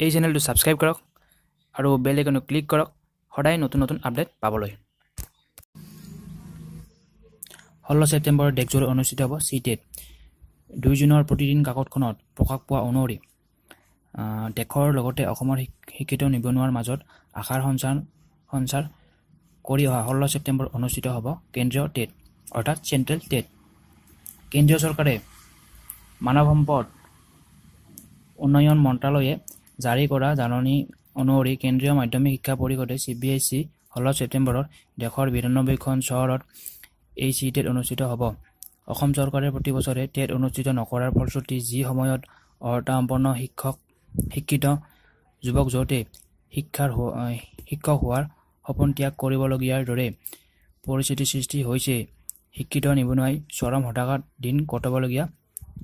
এই চেনেলটো সাবস্ক্ৰাইব কৰক আৰু বেল আইকনত ক্লিক কৰক সদায় নতুন নতুন আপডেট পাবলৈ 16 ছেপ্টেম্বৰ দেশজুৰি অনুষ্ঠিত হ'ব CTET 2 জুনৰ প্ৰতিদিন কাকতখনত প্ৰকাশ পোৱা অনুসৰি দেশৰ লগতে অসমৰ শিক্ষিত নিবনুৱাৰ মাজত আশাৰ সঞ্চাৰ কৰি অহা 16 ছেপ্টেম্বৰ অনুষ্ঠিত হ'ব কেন্দ্ৰীয় টেট অৰ্থাৎ চেন্ট্ৰেল টেট কেন্দ্ৰীয় চৰকাৰে মানৱ সম্পদ উন্নয়ন মন্ত্ৰালয়ে জাৰি কৰা জাননী অনুসৰি কেন্দ্ৰীয় মাধ্যমিক শিক্ষা পৰিষদে CBSE 16 ছেপ্টেম্বৰত দেশৰ 92খন চহৰত এই CTET অনুষ্ঠিত হ'ব অসম চৰকাৰে প্ৰতি বছৰে টেট অনুষ্ঠিত নকৰাৰ ফলশ্ৰুতি যি সময়ত অৰ্হতাসম্পন্ন শিক্ষিত যুৱক যুৱতী শিক্ষক হোৱাৰ সপোন ত্যাগ কৰিবলগীয়াৰ দৰে পৰিস্থিতিৰ সৃষ্টি হৈছে শিক্ষিত নিবনুৱাই চৰম হতাশাত দিন কটাবলগীয়া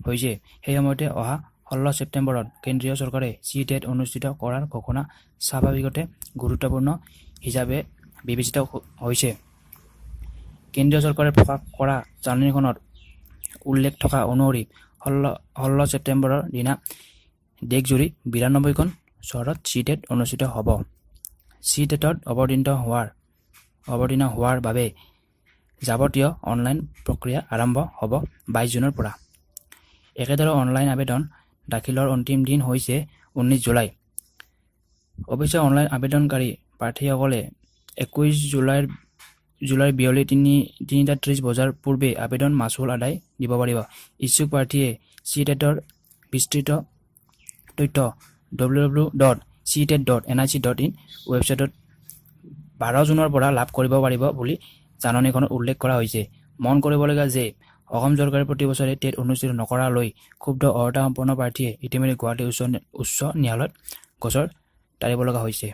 হৈছে সেই সময়তে অহা 16 ছেপ্টেম্বৰত কেন্দ্ৰীয় চৰকাৰে CTET অনুষ্ঠিত কৰাৰ ঘোষণা স্বাভাৱিকতে গুৰুত্বপূৰ্ণ হিচাপে বিবেচিত হৈছে কেন্দ্ৰীয় চৰকাৰে প্ৰকাশ কৰা জাননীখনত উল্লেখ থকা অনুসৰি 16 ছেপ্টেম্বৰৰ দিনা দেশজুৰি 92খন চহৰত CTET অনুষ্ঠিত হ'ব CTETত অৱতীৰ্ণ হোৱাৰ বাবে যাৱতীয় অনলাইন প্ৰক্ৰিয়া আৰম্ভ হ'ব 22 জুনৰ পৰা একেদৰে অনলাইন আবেদন দাখিলৰ অন্তিম দিন হৈছে 19 জুলাই অৱশ্যে অনলাইন আবেদনকাৰী প্ৰাৰ্থীসকলে 21 জুলাইৰ বিয়লি 3:30 বজাৰ পূৰ্বে আবেদন মাচুল আদায় দিব পাৰিব ইচ্ছুক প্ৰাৰ্থীয়ে CTETৰ বিস্তৃত তথ্য www.ctet.nic.in ৱেবছাইটত 12 জুনৰ পৰা লাভ কৰিব পাৰিব বুলি জাননীখনত উল্লেখ কৰা হৈছে মন কৰিবলগীয়া যে অসম চৰকাৰে প্ৰতি বছৰে টেট অনুষ্ঠিত নকৰালৈ ক্ষুব্ধ অৰ্হতাসম্পন্ন প্ৰাৰ্থীয়ে ইতিমধ্যে গুৱাহাটী উচ্চ ন্যায়ালয়ত গোচৰ তৰিব লগা হৈছে